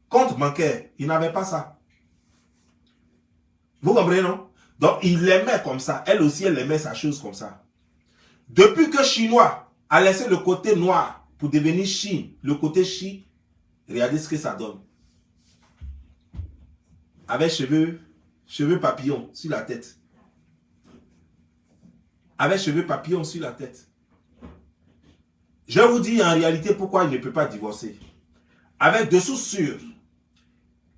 compte bancaire, il n'avait pas ça. Vous comprenez, non? Donc, il l'aimait comme ça. Elle aussi, elle aimait sa chose comme ça. Depuis que Chinois a laissé le côté noir pour devenir Chine, le côté Chi, regardez ce que ça donne. Avec cheveux papillons sur la tête. Avec cheveux papillons sur la tête. Je vous dis en réalité pourquoi il ne peut pas divorcer. Avec de sources sûres,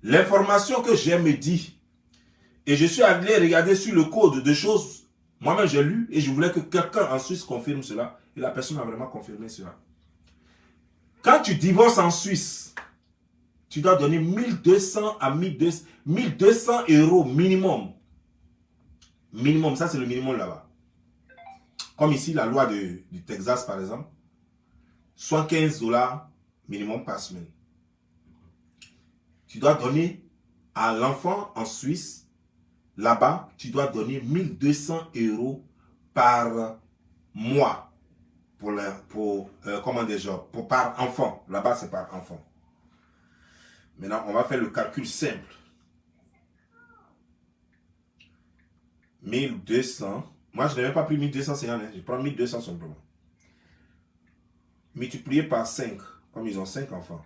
l'information que j'ai me dit, et je suis allé regarder sur le code de choses, moi-même j'ai lu, et je voulais que quelqu'un en Suisse confirme cela, et la personne a vraiment confirmé cela. Quand tu divorces en Suisse, tu dois donner 1200 à 1200 euros minimum. Minimum, ça c'est le minimum là-bas. Comme ici, la loi du Texas par exemple, 75 $ minimum par semaine. Tu dois donner à l'enfant en Suisse, là-bas, tu dois donner 1200 euros par mois par enfant. Là-bas, c'est par enfant. Maintenant, on va faire le calcul simple. 1200. Moi, je n'ai même pas pris 1250. Je prends 1200 simplement. Multiplié par 5, comme ils ont 5 enfants.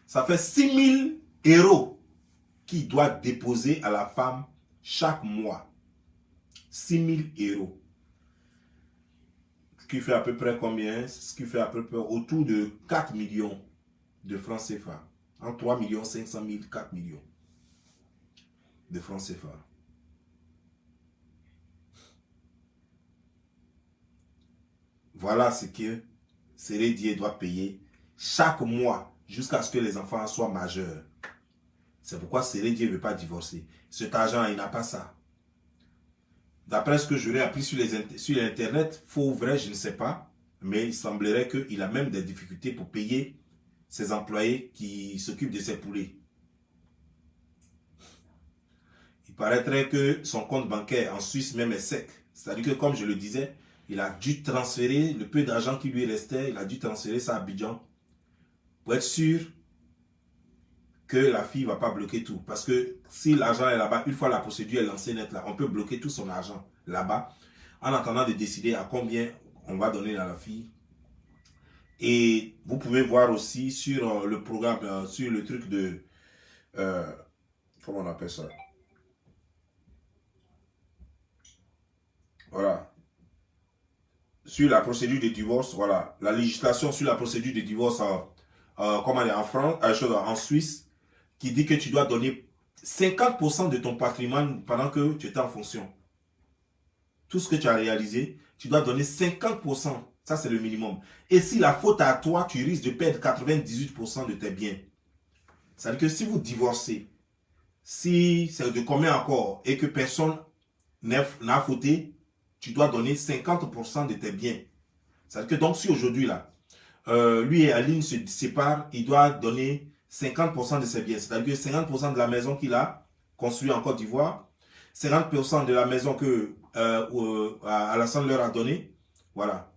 Ça fait 6000 euros qu'il doit déposer à la femme chaque mois. 6000 euros. Ce qui fait à peu près combien? Ce qui fait à peu près autour de 4 millions de francs CFA. Entre 3 500 000, 4 millions de francs CFA. Voilà ce que Sérédier doit payer chaque mois jusqu'à ce que les enfants soient majeurs. C'est pourquoi Sérédier ne veut pas divorcer. Cet argent, il n'a pas ça. D'après ce que j'aurais appris sur Internet, faux ou vrai, je ne sais pas, mais il semblerait qu'il a même des difficultés pour payer ses employés qui s'occupent de ses poulets. Il paraîtrait que son compte bancaire en Suisse même est sec. C'est-à-dire que, comme je le disais, il a dû transférer le peu d'argent qui lui restait, il a dû transférer ça à Abidjan pour être sûr que la fille ne va pas bloquer tout. Parce que si l'argent est là-bas, une fois la procédure est lancée net là, on peut bloquer tout son argent là-bas en attendant de décider à combien on va donner à la fille. Et vous pouvez voir aussi sur le programme, sur le truc de... comment on appelle ça? Voilà. Sur la procédure de divorce, voilà. La législation sur la procédure de divorce en Suisse, qui dit que tu dois donner 50% de ton patrimoine pendant que tu étais en fonction. Tout ce que tu as réalisé, tu dois donner 50%. Ça, c'est le minimum. Et si la faute est à toi, tu risques de perdre 98% de tes biens. C'est-à-dire que si vous divorcez, si c'est de combien encore, et que personne n'a fauté, tu dois donner 50% de tes biens. C'est-à-dire que donc si aujourd'hui, là, lui et Aline se séparent, il doit donner 50% de ses biens. C'est-à-dire que 50% de la maison qu'il a construite en Côte d'Ivoire, 50% de la maison que Alassane leur a donnée, voilà.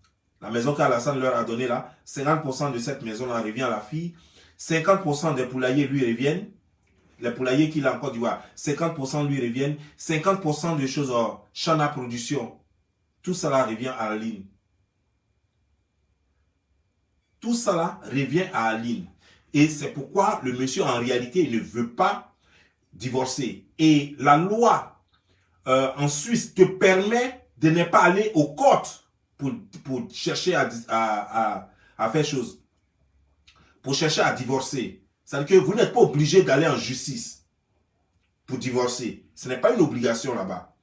La maison qu'Alassane leur a donnée là, 50% de cette maison-là revient à la fille, 50% des poulaillers lui reviennent, les poulaillers qu'il a en Côte d'Ivoire, 50% lui reviennent, 50% de choses Chana Production, tout cela revient à Aline. Tout cela revient à Aline. Et c'est pourquoi le monsieur, en réalité, il ne veut pas divorcer. Et la loi en Suisse te permet de ne pas aller aux courts pour chercher à faire chose. Pour chercher à divorcer. C'est-à-dire que vous n'êtes pas obligé d'aller en justice pour divorcer. Ce n'est pas une obligation là-bas.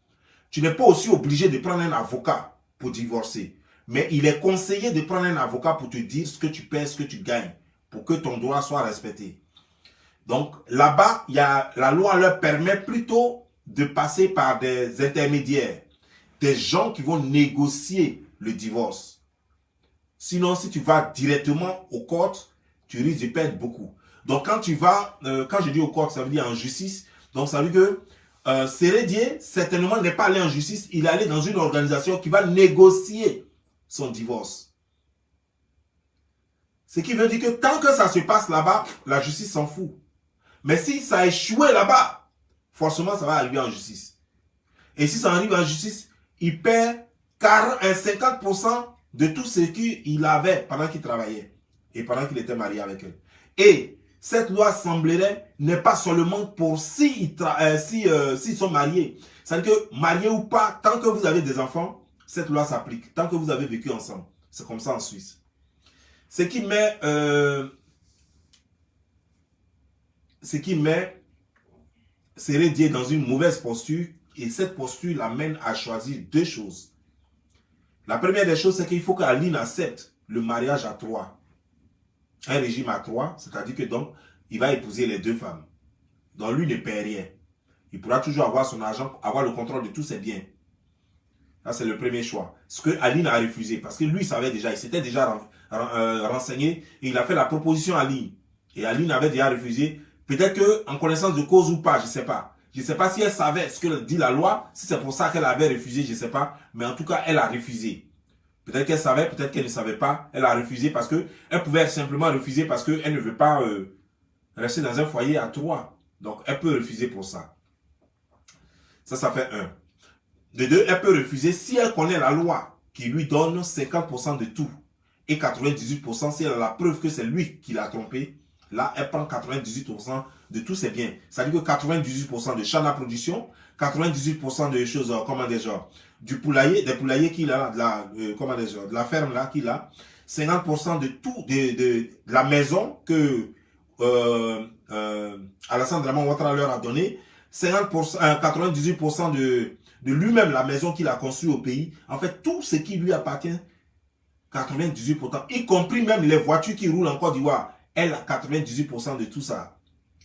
Tu n'es pas aussi obligé de prendre un avocat pour divorcer. Mais il est conseillé de prendre un avocat pour te dire ce que tu paies, ce que tu gagnes, pour que ton droit soit respecté. Donc là-bas, la loi leur permet plutôt de passer par des intermédiaires, des gens qui vont négocier le divorce. Sinon, si tu vas directement au court, tu risques de perdre beaucoup. Donc quand tu vas, quand je dis au court, ça veut dire en justice, donc ça veut dire que Sérédier, certainement, n'est pas allé en justice, il est allé dans une organisation qui va négocier son divorce. Ce qui veut dire que tant que ça se passe là-bas, la justice s'en fout. Mais si ça a échoué là-bas, forcément ça va arriver en justice. Et si ça arrive en justice, il perd 50% de tout ce qu'il avait pendant qu'il travaillait et pendant qu'il était marié avec elle. Et cette loi semblerait n'est pas seulement pour s'ils sont mariés. C'est-à-dire que mariés ou pas, tant que vous avez des enfants, cette loi s'applique. Tant que vous avez vécu ensemble. C'est comme ça en Suisse. Ce qui met Sérédier dans une mauvaise posture, et cette posture l'amène à choisir deux choses. La première des choses, c'est qu'il faut qu'Aline accepte le mariage à trois. Un régime à trois, c'est-à-dire que donc, il va épouser les deux femmes. Donc lui ne paie rien. Il pourra toujours avoir son argent, avoir le contrôle de tous ses biens. Ça, c'est le premier choix. Ce que Aline a refusé, parce que lui savait déjà, il s'était déjà renseigné, et il a fait la proposition à Aline. Et Aline avait déjà refusé. Peut-être qu'en connaissance de cause ou pas, je ne sais pas. Je ne sais pas si elle savait ce que dit la loi, si c'est pour ça qu'elle avait refusé, je ne sais pas. Mais en tout cas, elle a refusé. Peut-être qu'elle savait, peut-être qu'elle ne savait pas. Elle a refusé parce qu'elle pouvait simplement refuser parce qu'elle ne veut pas rester dans un foyer à trois. Donc, elle peut refuser pour ça. Ça fait un. De deux, elle peut refuser si elle connaît la loi qui lui donne 50% de tout. Et 98% si elle a la preuve que c'est lui qui l'a trompé. Là, elle prend 98% de tous ses biens. C'est-à-dire que 98% de Chana Production, 98% de choses, comment déjà, du poulailler, des poulaillers qu'il a, de la ferme là qu'il a, 50% de tout, de la maison que Alassane Draman Ouattara leur a donné, 98% de lui-même, la maison qu'il a construite au pays. En fait, tout ce qui lui appartient, 98%, y compris même les voitures qui roulent en Côte d'Ivoire, elle a 98% de tout ça.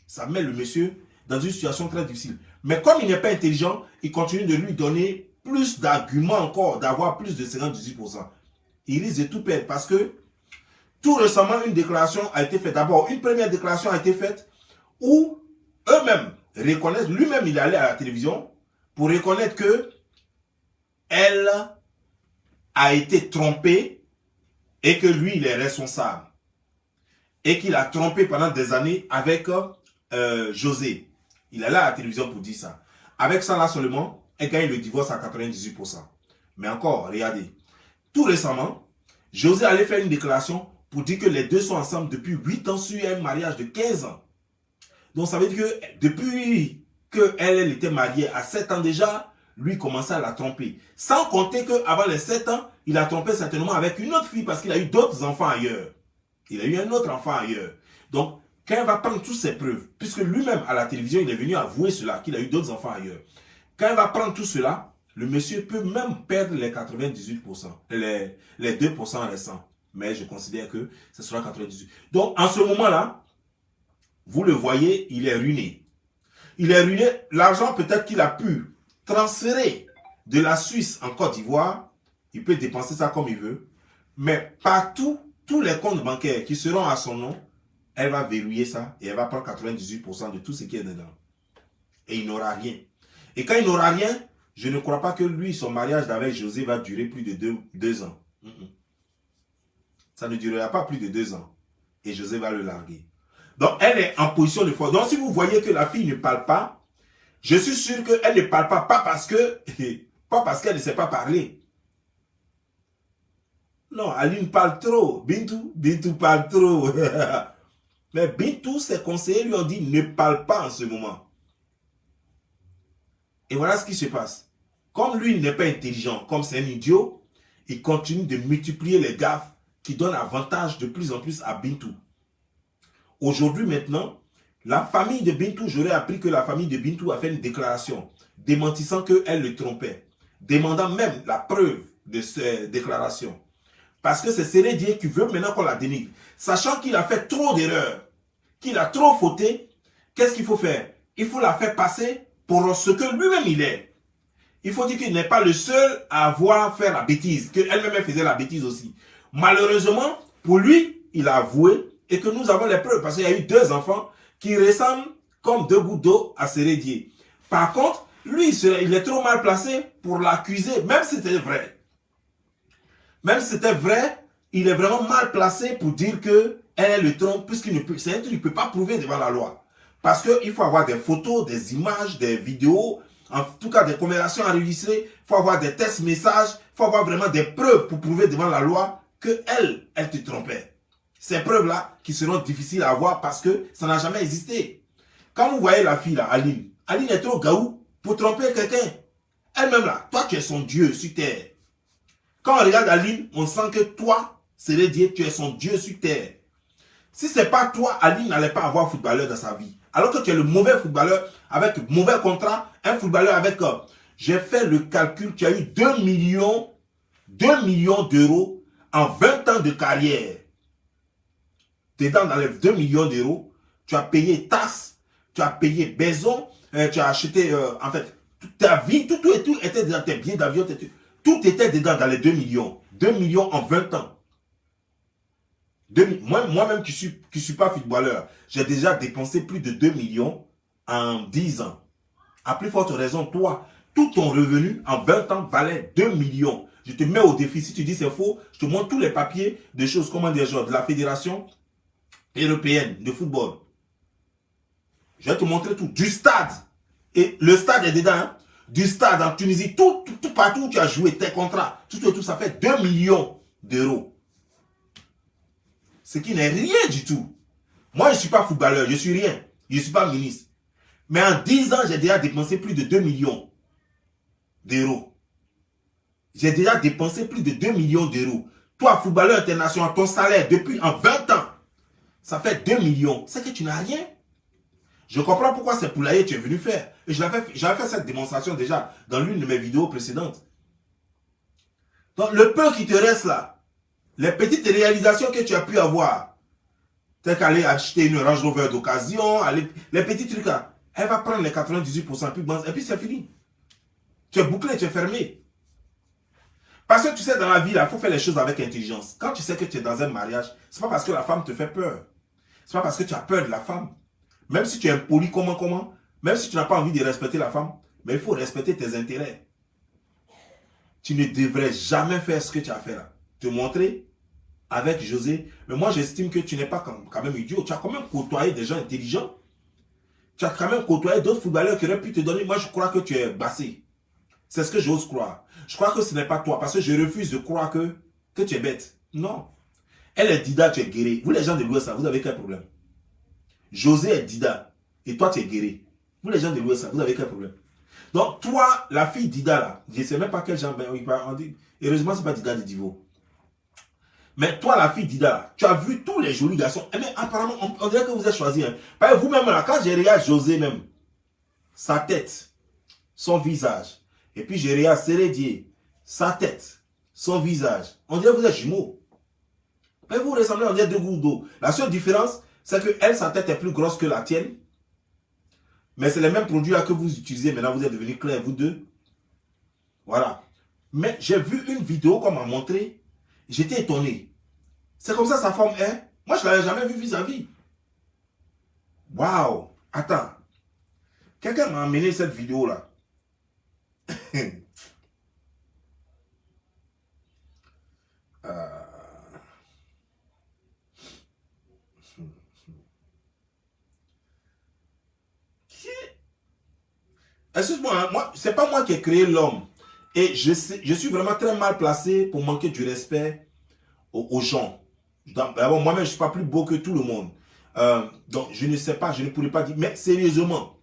Ça met le monsieur dans une situation très difficile. Mais comme il n'est pas intelligent, il continue de lui donner plus d'arguments encore, d'avoir plus de 58%. Il risque de tout perdre parce que tout récemment, une déclaration a été faite. D'abord, une première déclaration a été faite où eux-mêmes reconnaissent, lui-même il est allé à la télévision pour reconnaître que elle a été trompée et que lui, il est responsable. Et qu'il a trompé pendant des années avec José. Il est là à la télévision pour dire ça. Avec ça là seulement, elle gagne le divorce à 98%. Mais encore, regardez. Tout récemment, José allait faire une déclaration pour dire que les deux sont ensemble depuis 8 ans sur un mariage de 15 ans. Donc ça veut dire que depuis qu'elle était mariée à 7 ans déjà, lui commençait à la tromper. Sans compter qu'avant les 7 ans, il a trompé certainement avec une autre fille parce qu'il a eu d'autres enfants ailleurs. Il a eu un autre enfant ailleurs. Donc, quand il va prendre toutes ces preuves, puisque lui-même à la télévision, il est venu avouer cela, qu'il a eu d'autres enfants ailleurs. Quand il va prendre tout cela, le monsieur peut même perdre les 98%, les 2% restants. Mais je considère que ce sera 98%. Donc, en ce moment-là, vous le voyez, il est ruiné. Il est ruiné. L'argent peut-être qu'il a pu transférer de la Suisse en Côte d'Ivoire. Il peut dépenser ça comme il veut. Mais partout, tous les comptes bancaires qui seront à son nom, elle va verrouiller ça et elle va prendre 98% de tout ce qui est dedans. Et il n'aura rien. Et quand il n'aura rien, je ne crois pas que lui, son mariage avec José va durer plus de 2 ans. Ça ne durera pas plus de 2 ans. Et José va le larguer. Donc, elle est en position de force. Donc, si vous voyez que la fille ne parle pas, je suis sûr qu'elle ne parle pas, pas parce qu'elle ne sait pas parler. Non, Aline parle trop. Bintou parle trop. Mais Bintou, ses conseillers lui ont dit ne parle pas en ce moment. Et voilà ce qui se passe. Comme lui, il n'est pas intelligent, comme c'est un idiot, il continue de multiplier les gaffes qui donnent avantage de plus en plus à Bintou. Aujourd'hui, maintenant, la famille de Bintou, j'aurais appris que la famille de Bintou a fait une déclaration démentissant qu'elle le trompait, demandant même la preuve de ces déclarations. Parce que c'est Sérédier qui veut maintenant qu'on la dénigre. Sachant qu'il a fait trop d'erreurs, qu'il a trop fauté, qu'est-ce qu'il faut faire? Il faut la faire passer pour ce que lui-même il est. Il faut dire qu'il n'est pas le seul à avoir fait la bêtise, qu'elle-même faisait la bêtise aussi. Malheureusement, pour lui, il a avoué et que nous avons les preuves parce qu'il y a eu 2 enfants qui ressemblent comme 2 gouttes d'eau à Sérédier. Par contre, lui, il est trop mal placé pour l'accuser, même si c'était vrai. Même si c'était vrai, il est vraiment mal placé pour dire que elle est le trompe, puisqu'il ne peut, c'est un truc qu'il ne peut pas prouver devant la loi. Parce qu'il faut avoir des photos, des images, des vidéos, en tout cas des conversations enregistrées, il faut avoir des tests messages, il faut avoir vraiment des preuves pour prouver devant la loi que elle te trompait. Ces preuves-là qui seront difficiles à avoir parce que ça n'a jamais existé. Quand vous voyez la fille là, Aline, Aline est trop gaou pour tromper quelqu'un. Elle-même là, toi tu es son Dieu sur terre. Quand on regarde Aline, on sent que toi, c'est dire tu es son Dieu sur terre. Si ce n'est pas toi, Aline n'allait pas avoir footballeur dans sa vie. Alors que tu es le mauvais footballeur avec mauvais contrat, un footballeur avec... j'ai fait le calcul, tu as eu 2 millions d'euros en 20 ans de carrière. Dedans, dans les 2 millions d'euros, tu as payé taxes, tu as payé maison, tu as acheté, en fait, toute ta vie, tout était dans tes billets d'avion, tout était dedans dans les 2 millions. 2 millions en 20 ans. Moi-même qui suis pas footballeur, j'ai déjà dépensé plus de 2 millions en 10 ans. À plus forte raison, toi, tout ton revenu en 20 ans valait 2 millions. Je te mets au défi. Si tu dis c'est faux, je te montre tous les papiers de choses, comment dire, genre, de la fédération européenne de football. Je vais te montrer tout. Du stade. Et le stade est dedans. Hein? Du stade en Tunisie. Tout partout où tu as joué tes contrats. Tout, ça fait 2 millions d'euros. Ce qui n'est rien du tout. Moi, je ne suis pas footballeur. Je ne suis rien. Je ne suis pas ministre. Mais en 10 ans, j'ai déjà dépensé plus de 2 millions d'euros. J'ai déjà dépensé plus de 2 millions d'euros. Toi, footballeur international, ton salaire depuis en 20 ans, ça fait 2 millions. C'est que tu n'as rien. Je comprends pourquoi c'est poulailler que tu es venu faire. Et j'avais fait cette démonstration déjà dans l'une de mes vidéos précédentes. Donc, le peu qui te reste là, les petites réalisations que tu as pu avoir, tel qu'aller acheter une Range Rover d'occasion, les petits trucs là, elle va prendre les 98%, et puis c'est fini. Tu es bouclé, tu es fermé. Parce que tu sais, dans la vie, il faut faire les choses avec intelligence. Quand tu sais que tu es dans un mariage, ce n'est pas parce que la femme te fait peur. Ce n'est pas parce que tu as peur de la femme. Même si tu es impoli, comment, même si tu n'as pas envie de respecter la femme, mais il faut respecter tes intérêts. Tu ne devrais jamais faire ce que tu as fait là. Te montrer avec José. Mais moi, j'estime que tu n'es pas quand même idiot. Tu as quand même côtoyé des gens intelligents. Tu as quand même côtoyé d'autres footballeurs qui auraient pu te donner. Moi, je crois que tu es bassé. C'est ce que j'ose croire. Je crois que ce n'est pas toi. Parce que je refuse de croire que tu es bête. Non. Elle est Dida, tu es guéri. Vous, les gens de l'Ouest, vous avez quel problème? José est Dida. Et toi, tu es guéri. Vous, les gens de l'Ouest, vous avez quel problème? Donc, toi, la fille Dida, là, je ne sais même pas quel genre, on dit, heureusement, ce n'est pas Dida de Divo. Mais toi, la fille Dida, là, tu as vu tous les jolis garçons. Mais apparemment, on dirait que vous êtes choisi. Hein. Parce que vous-même, là, quand je regarde José même, sa tête, son visage, et puis je regarde Sérédier, sa tête, son visage, on dirait que vous êtes jumeaux. Mais vous ressemblez, on dirait deux gouttes d'eau. La seule différence, c'est que elle, sa tête est plus grosse que la tienne. Mais c'est les mêmes produits là que vous utilisez. Maintenant, vous êtes devenus clairs, vous deux. Voilà. Mais j'ai vu une vidéo qu'on m'a montré. J'étais étonné. C'est comme ça sa forme est. Moi, je ne l'avais jamais vu vis-à-vis. Waouh. Attends. Quelqu'un m'a amené cette vidéo-là. Excuse-moi, hein, moi, c'est pas moi qui ai créé l'homme. Et je suis vraiment très mal placé pour manquer du respect aux gens. D'abord, moi-même, je ne suis pas plus beau que tout le monde. Donc, je ne sais pas, je ne pourrais pas dire. Mais sérieusement,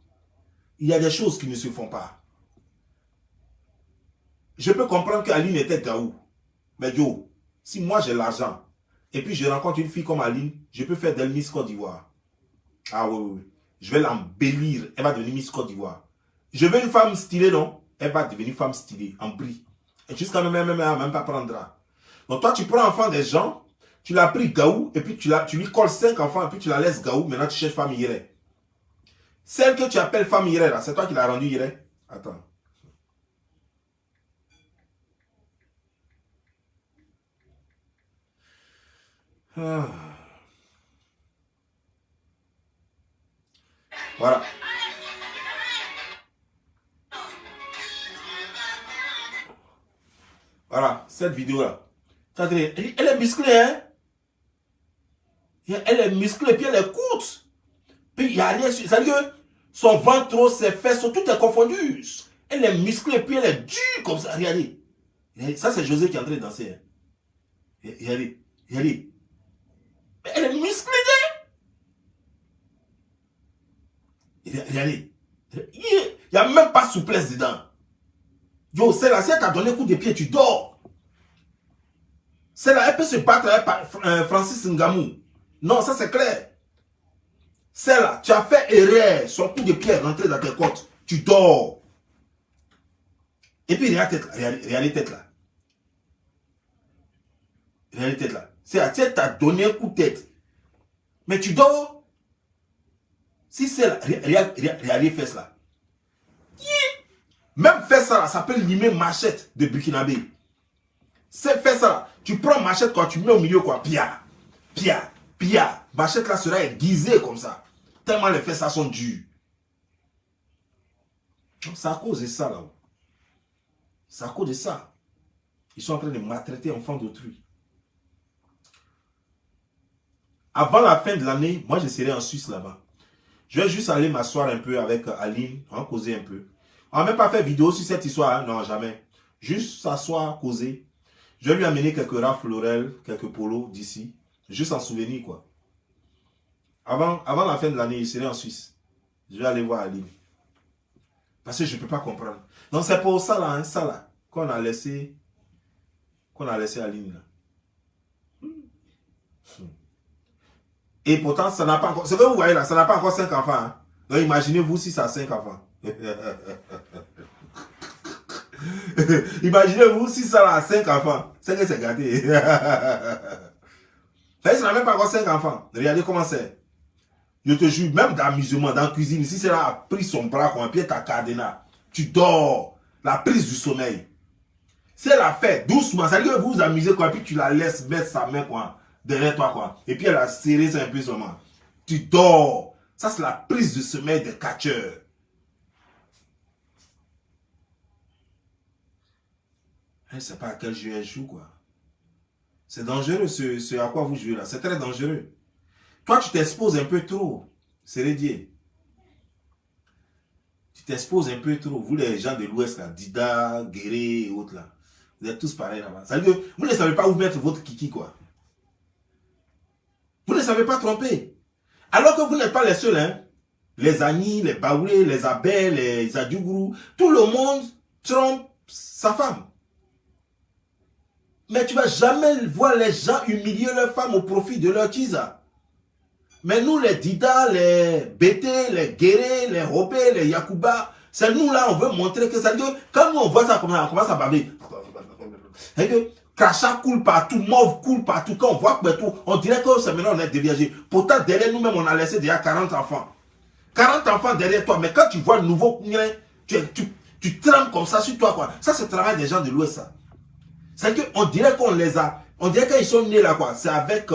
il y a des choses qui ne se font pas. Je peux comprendre qu'Aline était gaou. Mais yo, si moi j'ai l'argent, et puis je rencontre une fille comme Aline, je peux faire d'elle Miss Côte d'Ivoire. Ah oui, oui, oui. Je vais l'embellir. Elle va devenir Miss Côte d'Ivoire. Je veux une femme stylée, non? Elle va devenir femme stylée, en brie. Et jusqu'à même pas prendra. Donc toi, tu prends enfant des gens, tu l'as pris gaou, et puis tu lui colles 5 enfants, et puis tu la laisses gaou, maintenant tu cherches femme irée. Celle que tu appelles femme irée, là, c'est toi qui l'as rendue irée? Attends. Ah. Voilà. Voilà, cette vidéo-là. Elle est musclée, hein. Elle est musclée, puis elle est courte. Puis il n'y a rien sur. C'est-à-dire que son ventre, ses fesses, tout est confondu. Elle est musclée, puis elle est dure comme ça. Regardez. Ça, c'est José qui est en train de danser. Hein. Regardez. Regardez. Elle est musclée. Regardez. Il n'y a même pas de souplesse dedans. Yo, celle-là, si elle t'a donné un coup de pied, tu dors. Celle-là, elle peut se battre avec Francis Ngannou. Non, ça c'est clair. Celle-là, tu as fait erreur. Son coup de pied est rentré dans tes côtes. Tu dors. Et puis, regarde tête là. Regarde tête là. Regarde tête là. C'est la tête t'a donné un coup de tête. Mais tu dors. Si c'est là, regarde les fesses là. Même fesses là, ça peut limer machette de Burkinabé. C'est fesses là. Tu prends machette quand tu mets au milieu quoi. Pia. Pia. Pia. Machette là sera aiguisée comme ça. Tellement les fesses là sont dures. C'est à cause de ça là. C'est à cause de ça. Ils sont en train de maltraiter enfants d'autrui. Avant la fin de l'année, moi je serai en Suisse là-bas. Je vais juste aller m'asseoir un peu avec Aline, on va causer un peu. On va même pas faire vidéo sur cette histoire, hein? Non, jamais. Juste s'asseoir, causer. Je vais lui amener quelques rafles Laurel, quelques polos d'ici. Juste en souvenir, quoi. Avant la fin de l'année, je serai en Suisse. Je vais aller voir Aline. Parce que je ne peux pas comprendre. Donc c'est pour ça là, hein, ça là, qu'on a laissé Aline là. Et pourtant, ça n'a pas encore... Ce que vous voyez là, ça n'a pas encore 5 enfants. Hein. Donc imaginez-vous si ça a 5 enfants. Imaginez-vous si ça a 5 enfants. C'est que c'est gâté. Ça n'a même pas encore 5 enfants. Regardez comment c'est. Je te jure, même d'amusement, dans la cuisine, si c'est là, a pris son bras comme un pied à cadenas, tu dors. La prise du sommeil. Si elle a fait doucement, ça veut dire que vous vous amusez quoi, puis tu la laisses mettre sa main quoi, derrière toi quoi. Et puis elle a serré ça un peu seulement. Tu dors. Ça c'est la prise de sommeil des catcheurs. Elle ne sait pas à quel jeu elle joue quoi. C'est dangereux ce à quoi vous jouez là. C'est très dangereux. Toi tu t'exposes un peu trop. C'est redit. Tu t'exposes un peu trop. Vous les gens de l'Ouest là, Dida, Guéré et autres là. Vous êtes tous pareils là-bas. Ça veut dire que vous ne savez pas où mettre votre kiki quoi. Vous ne savez pas tromper. Alors que vous n'êtes pas les seuls, hein. Les Agnis, les Baoulés, les Abel, les Adjougourou, tout le monde trompe sa femme. Mais tu ne vas jamais voir les gens humilier leurs femmes au profit de leur tisa. Mais nous, les Dida, les Bété, les Guéré, les Robé, les Yakuba, c'est nous là, on veut montrer que ça veut dire, quand nous on voit ça, on commence à baver. Et que crachat coule partout, mauve coule partout. Quand on voit partout, on dirait que c'est maintenant on est déviagé. Pourtant, derrière nous-mêmes, on a laissé déjà 40 enfants. 40 enfants derrière toi. Mais quand tu vois le nouveau, tu trembles comme ça sur toi. Quoi. Ça, c'est le travail des gens de l'Ouest. C'est qu'on dirait qu'on les a. On dirait qu'ils sont nés là. Quoi. C'est avec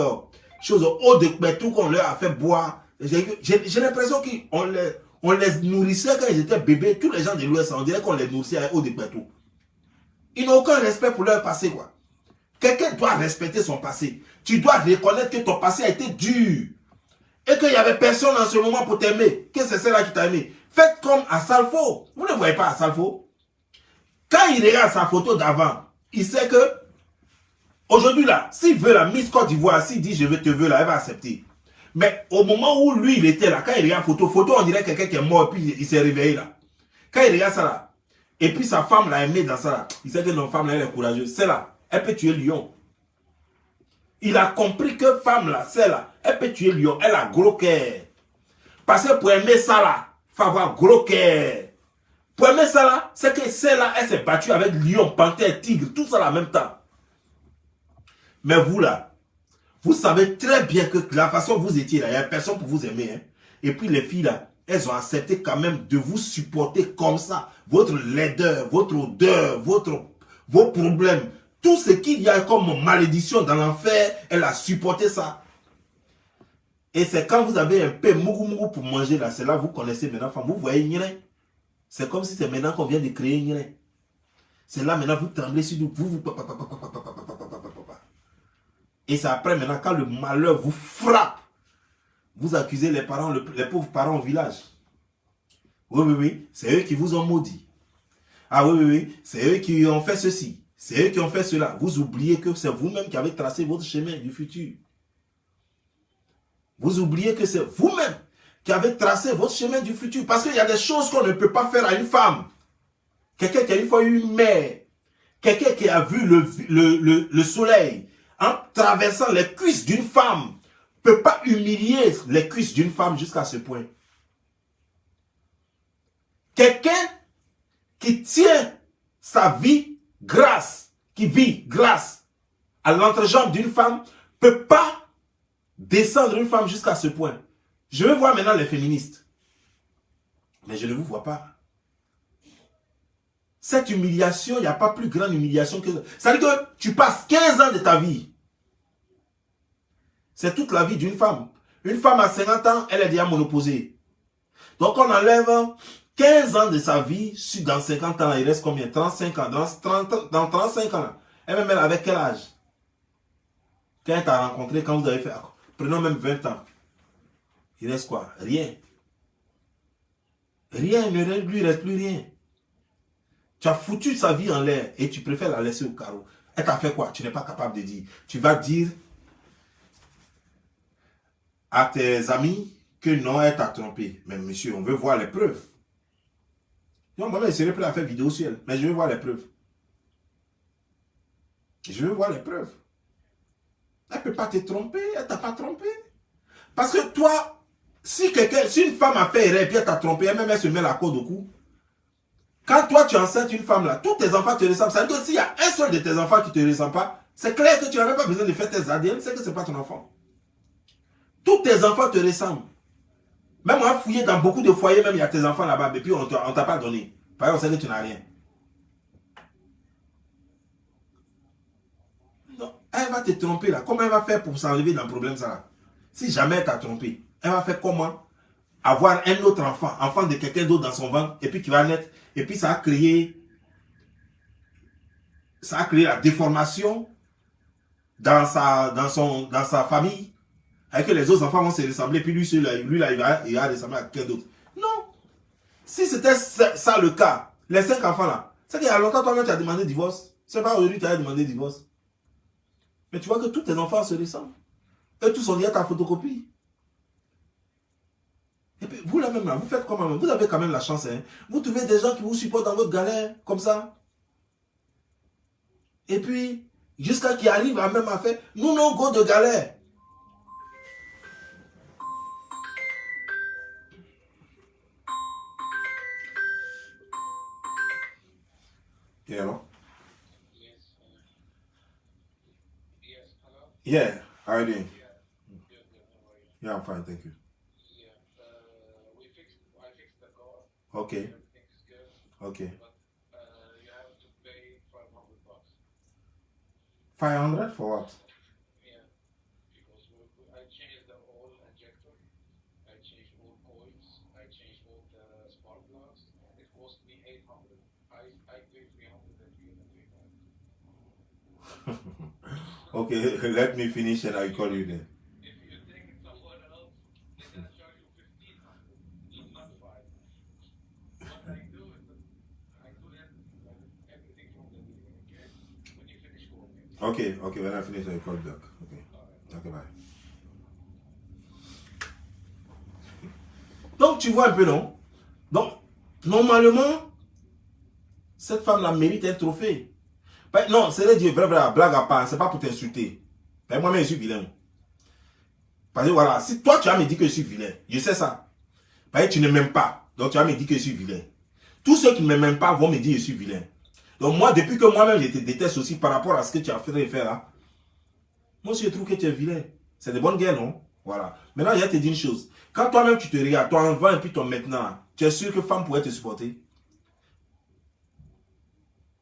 chose eau de Kbetou qu'on leur a fait boire. J'ai l'impression qu'on les nourrissait quand ils étaient bébés. Tous les gens de l'Ouest, on dirait qu'on les nourrissait avec eau de Kbetou. Ils n'ont aucun respect pour leur passé, quoi. Quelqu'un doit respecter son passé. Tu dois reconnaître que ton passé a été dur. Et qu'il n'y avait personne en ce moment pour t'aimer. Que c'est celle-là qui t'a aimé. Faites comme à Salfo. Vous ne voyez pas à Salfo. Quand il regarde sa photo d'avant, il sait que aujourd'hui là, s'il veut la Miss Côte d'Ivoire, s'il dit je veux te veux là, elle va accepter. Mais au moment où lui il était là, quand il regarde photo, on dirait quelqu'un qui est mort et puis il s'est réveillé là. Quand il regarde ça là, et puis sa femme l'a aimé dans ça là. Il sait que notre femme là, elle est courageuse. Celle-là, elle peut tuer lion. Il a compris que femme là, celle-là, elle peut tuer lion. Elle a gros cœur. Parce que pour aimer ça là, il faut avoir gros cœur. Pour aimer ça là, c'est que celle-là, elle s'est battue avec lion, panthère, tigre, tout ça là en même temps. Mais vous là, vous savez très bien que la façon dont vous étiez là, il n'y a personne pour vous aimer. Hein. Et puis les filles là, elles ont accepté quand même de vous supporter comme ça. Votre laideur, votre odeur, vos problèmes. Tout ce qu'il y a comme malédiction dans l'enfer, elle a supporté ça. Et c'est quand vous avez un peu mougou pour manger là, c'est là que vous connaissez maintenant. Vous voyez Nire. C'est comme si c'est maintenant qu'on vient de créer Nire. C'est là maintenant vous tremblez sur vous. Et c'est après, maintenant, quand le malheur vous frappe, vous accusez les parents, les pauvres parents au village. Oui, oui, oui, c'est eux qui vous ont maudit. Ah oui, oui, oui, c'est eux qui ont fait ceci. C'est eux qui ont fait cela. Vous oubliez que c'est vous-même qui avez tracé votre chemin du futur. Vous oubliez que c'est vous-même qui avez tracé votre chemin du futur. Parce qu'il y a des choses qu'on ne peut pas faire à une femme. Quelqu'un qui a une fois eu une mère. Quelqu'un qui a vu le soleil en traversant les cuisses d'une femme ne peut pas humilier les cuisses d'une femme jusqu'à ce point. Quelqu'un qui tient sa vie grâce, qui vit grâce à l'entrejambe d'une femme, ne peut pas descendre une femme jusqu'à ce point. Je veux voir maintenant les féministes. Mais je ne vous vois pas. Cette humiliation, il n'y a pas plus grande humiliation que ça. Ça veut dire que tu passes 15 ans de ta vie. C'est toute la vie d'une femme. Une femme à 50 ans, elle est déjà monoposée. Donc on enlève 15 ans de sa vie, dans 50 ans, il reste combien? 35 ans. Dans 35 ans, elle avec quel âge? Quand elle t'a rencontré, quand vous avez fait, prenons même 20 ans. Il reste quoi? Rien. Rien, il ne lui reste plus rien. Tu as foutu sa vie en l'air et tu préfères la laisser au carreau. Elle t'a fait quoi? Tu n'es pas capable de dire. Tu vas dire à tes amis que non, elle t'a trompé. Mais monsieur, on veut voir les preuves. Non, moi, je serais prêt à faire vidéo sur elle, mais je veux voir les preuves. Je veux voir les preuves. Elle ne peut pas te tromper, elle ne t'a pas trompé. Parce que toi, si une femme a fait erreur et puis elle t'a trompé, elle se met la corde au cou. Quand toi tu enceintes une femme là, tous tes enfants te ressemblent. Ça veut dire que s'il y a un seul de tes enfants qui ne te ressemble pas, c'est clair que tu n'as même pas besoin de faire tes ADN, c'est que ce n'est pas ton enfant. Tous tes enfants te ressemblent. Même on a fouillé dans beaucoup de foyers, même il y a tes enfants là-bas, et puis on ne t'a pas donné. Par exemple, on sait que tu n'as rien. Non, elle va te tromper là. Comment elle va faire pour s'enlever dans le problème ça là? Si jamais elle t'a trompé, elle va faire comment? Avoir un autre enfant de quelqu'un d'autre dans son ventre, et puis qui va naître, et puis ça a créé la déformation dans sa famille, avec que les autres enfants vont se ressembler, puis lui là, il va ressembler à quelqu'un d'autre. Non. Si c'était ça le cas, les 5 enfants là, c'est qu'il y a longtemps, toi-même, tu as demandé divorce. C'est pas aujourd'hui que tu as demandé divorce. Mais tu vois que tous tes enfants se ressemblent. Et tous sont liés à ta photocopie. Et puis, vous là même là, vous faites comment? Vous avez quand même la chance. Hein? Vous trouvez des gens qui vous supportent dans votre galère, comme ça. Et puis, jusqu'à qu'ils arrivent à même à faire, nous non go de galère. Hello? Yes, hello? Yeah, how are you doing? Yeah, good, how are you? Yeah, I'm fine, thank you. Yeah, I fixed the car. Okay, Everything is good, okay. but you have to pay $500. 500 for what? Yeah, because I changed the oil injector, I changed all coils, I changed all the spark plugs. It cost me 800. I paid 300 and you paid 300. Okay, let me finish and I'll call you then. If you take it somewhere else, they're gonna charge you 1,500, not 5. What I do is I do everything from the beginning, okay? When you finish working. Okay, when I finish I'll call you back. Okay, okay, bye. Donc tu vois un peu, non? Donc, normalement, cette femme-là mérite un trophée. Ben, non, c'est dire vrai, blague à part, c'est pas pour t'insulter. Ben, moi-même, je suis vilain. Parce que voilà, si toi, tu vas me dire que je suis vilain, je sais ça. Ben, tu ne m'aimes pas, donc tu vas me dire que je suis vilain. Tous ceux qui ne m'aiment pas vont me dire que je suis vilain. Donc moi, depuis que moi-même, je te déteste aussi par rapport à ce que tu as fait faire là, moi aussi, je trouve que tu es vilain. C'est de bonnes guerres, non? Voilà. Maintenant, je vais te dire une chose. Quand toi-même, tu te regardes, toi, avant et puis toi, maintenant, tu es sûr que femme pourrait te supporter?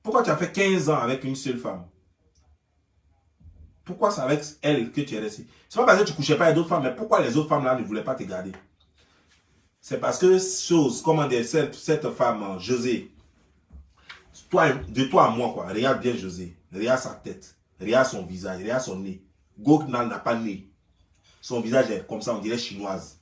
Pourquoi tu as fait 15 ans avec une seule femme? Pourquoi c'est avec elle que tu es resté? C'est pas parce que tu ne couchais pas avec d'autres femmes, mais pourquoi les autres femmes là ne voulaient pas te garder? C'est parce que comment dire, cette femme, José, de toi à moi, quoi. Regarde bien José. Regarde sa tête. Regarde son visage. Regarde son nez. Gokna n'a pas de nez. Son visage est comme ça, on dirait chinoise.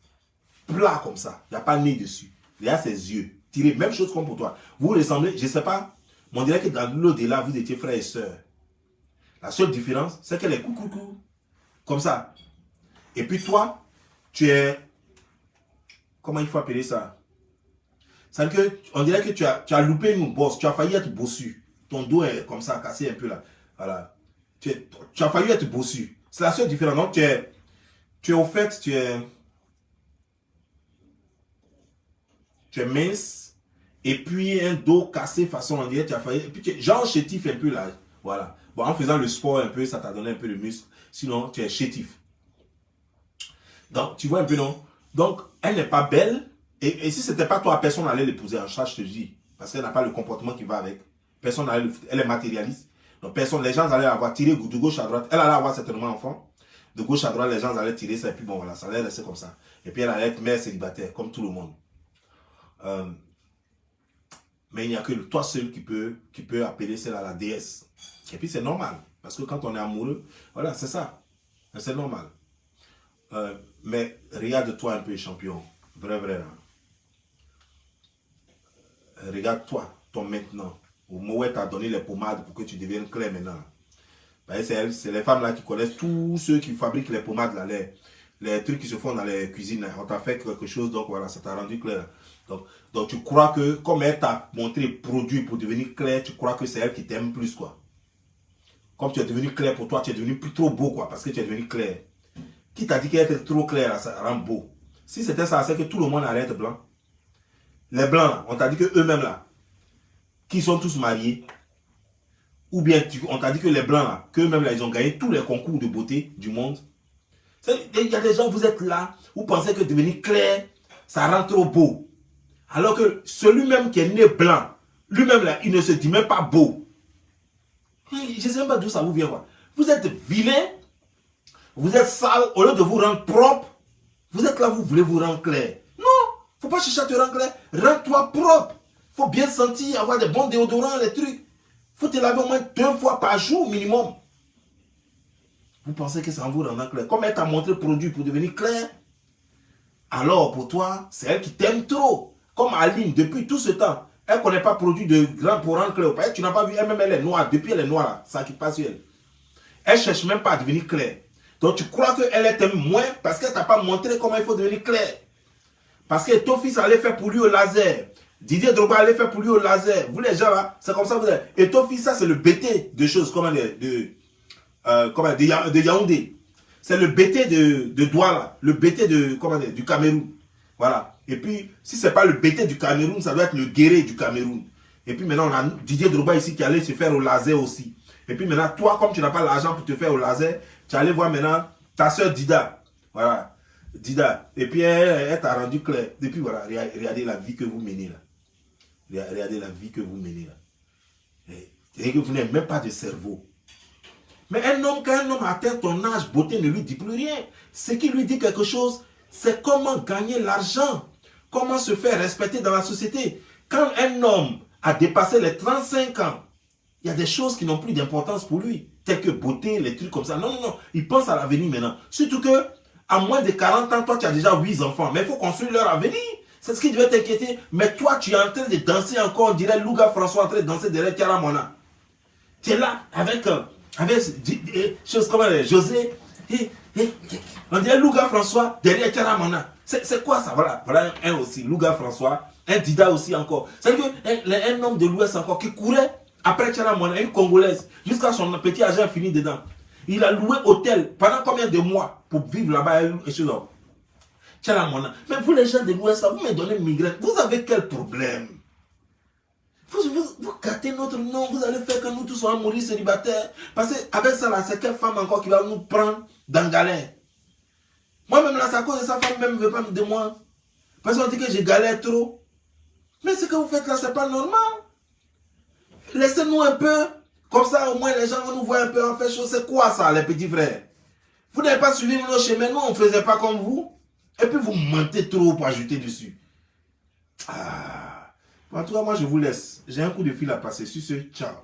Plat comme ça. Il n'y a pas de nez dessus. Il y a ses yeux. Tirés. Même chose comme pour toi. Vous ressemblez, je ne sais pas, mais on dirait que dans l'au-delà, vous étiez frères et sœurs. La seule différence, c'est qu'elle est coucou. Comme ça. Et puis toi, tu es... Comment il faut appeler ça? C'est-à-dire qu'on dirait que tu as loupé une bosse. Tu as failli être bossu. Ton dos est comme ça, cassé un peu là. Voilà. Tu as failli être bossu. C'est la seule différence. Donc, tu es au fait, tu es mince. Et puis, un dos cassé façon, on dirait, tu as failli. Et puis, tu es genre chétif un peu là. Voilà. Bon, en faisant le sport un peu, ça t'a donné un peu de muscle. Sinon, tu es chétif. Donc, tu vois un peu, non? Donc, elle n'est pas belle. Et si ce n'était pas toi, personne n'allait l'épouser en charge, je te dis. Parce qu'elle n'a pas le comportement qui va avec. Personne n'allait elle est matérialiste. Donc, personne, les gens allaient avoir tiré de gauche à droite. Elle allait avoir certainement un enfant. De gauche à droite, les gens allaient tirer ça. Et puis, bon, voilà, ça allait rester comme ça. Et puis, elle allait être mère célibataire, comme tout le monde. Mais il n'y a que toi seul qui peut appeler celle-là la déesse. Et puis, c'est normal. Parce que quand on est amoureux, voilà, c'est ça. C'est normal. Mais regarde-toi un peu, champion. Vrai. Regarde-toi, ton maintenant. Au moment où elle t'a donné les pommades pour que tu deviennes clair maintenant. C'est les femmes là qui connaissent tous ceux qui fabriquent les pommades, là, les trucs qui se font dans les cuisines. Là. On t'a fait quelque chose, donc voilà, ça t'a rendu clair. Donc tu crois que, comme elle t'a montré les produits pour devenir clair, tu crois que c'est elle qui t'aime plus, quoi. Comme tu es devenu clair pour toi, tu es devenu plus trop beau, quoi, parce que tu es devenu clair. Qui t'a dit qu'elle était trop claire, là, ça rend beau. Si c'était ça, c'est que tout le monde allait être blanc. Les blancs, là, on t'a dit qu'eux-mêmes, là, qui sont tous mariés, ou bien on t'a dit que les blancs, là, qu'eux-mêmes, là, ils ont gagné tous les concours de beauté du monde. Il y a des gens, vous êtes là, vous pensez que devenir clair, ça rend trop beau. Alors que celui-même qui est né blanc, lui-même, là, il ne se dit même pas beau. Je ne sais même pas d'où ça vous vient, quoi. Vous êtes vilain, vous êtes sale, au lieu de vous rendre propre, vous êtes là, vous voulez vous rendre clair. Non, il ne faut pas chercher à te rendre clair. Rends-toi propre. Il faut bien sentir, avoir des bons déodorants, les trucs. Il faut te laver au moins 2 fois par jour minimum. Vous pensez que ça va vous rendre clair. Comme elle t'a montré le produit pour devenir clair, alors pour toi, c'est elle qui t'aime trop. Comme Aline, depuis tout ce temps, elle ne connaît pas produit de grand pour rendre clair. Tu n'as pas vu, elle-même, elle est noire. Depuis, elle est noire, là, ça qui passe sur elle. Elle ne cherche même pas à devenir claire. Donc tu crois qu'elle t'aime moins parce qu'elle ne t'a pas montré comment il faut devenir clair. Parce que ton fils allait faire pour lui au laser. Didier Drogba allait faire pour lui au laser. Vous les gens là, c'est comme ça vous êtes. Et ton fils, ça c'est le BT de choses comme de Yaoundé. C'est le BT de Douala. Le BT du Cameroun. Voilà. Et puis, si ce n'est pas le BT du Cameroun, ça doit être le Guéré du Cameroun. Et puis maintenant, on a Didier Drogba ici qui allait se faire au laser aussi. Et puis maintenant, toi, comme tu n'as pas l'argent pour te faire au laser, tu allais voir maintenant ta soeur Dida. Voilà. Dida. Et puis elle t'a rendu clair. Et puis voilà, regardez la vie que vous menez là. Regardez la vie que vous menez là. Et que vous n'avez même pas de cerveau. Mais quand un homme atteint ton âge, beauté ne lui dit plus rien. Ce qui lui dit quelque chose, c'est comment gagner l'argent. Comment se faire respecter dans la société. Quand un homme a dépassé les 35 ans, il y a des choses qui n'ont plus d'importance pour lui. Telles que beauté, les trucs comme ça. Non. Il pense à l'avenir maintenant. Surtout que, à moins de 40 ans, toi, tu as déjà 8 enfants. Mais il faut construire leur avenir. C'est ce qui devait t'inquiéter. Mais toi, tu es en train de danser encore. On dirait Louga François en train de danser derrière Tiara Mona. Tu es là avec choses comme José. On dirait Louga François derrière Tiara Mona. C'est quoi ça? Voilà un aussi. Louga François. Un Dida aussi encore. C'est-à-dire qu'un homme de l'Ouest encore qui courait après Tiara Mona, une Congolaise, jusqu'à son petit argent fini dedans. Il a loué hôtel pendant combien de mois pour vivre là-bas et chez l'homme. Tiara Mona. Mais vous les gens de l'Ouest, vous me donnez migraine. Vous avez quel problème? Vous gâtez notre nom, vous allez faire que nous tous soyons mourir célibataires. Parce qu'avec ça, là, c'est quelle femme encore qui va nous prendre dans galère? Moi-même, là, c'est à cause de sa femme, même ne veut pas de moi. Parce qu'on dit que je galère trop. Mais ce que vous faites là, c'est pas normal. Laissez-nous un peu. Comme ça, au moins, les gens vont nous voir un peu en fait chose. C'est quoi ça, les petits frères? Vous n'avez pas suivi nos chemins. Nous, on ne faisait pas comme vous. Et puis, vous mentez trop pour ajouter dessus. En tout cas, moi, je vous laisse. J'ai un coup de fil à passer. Sur ce, ciao.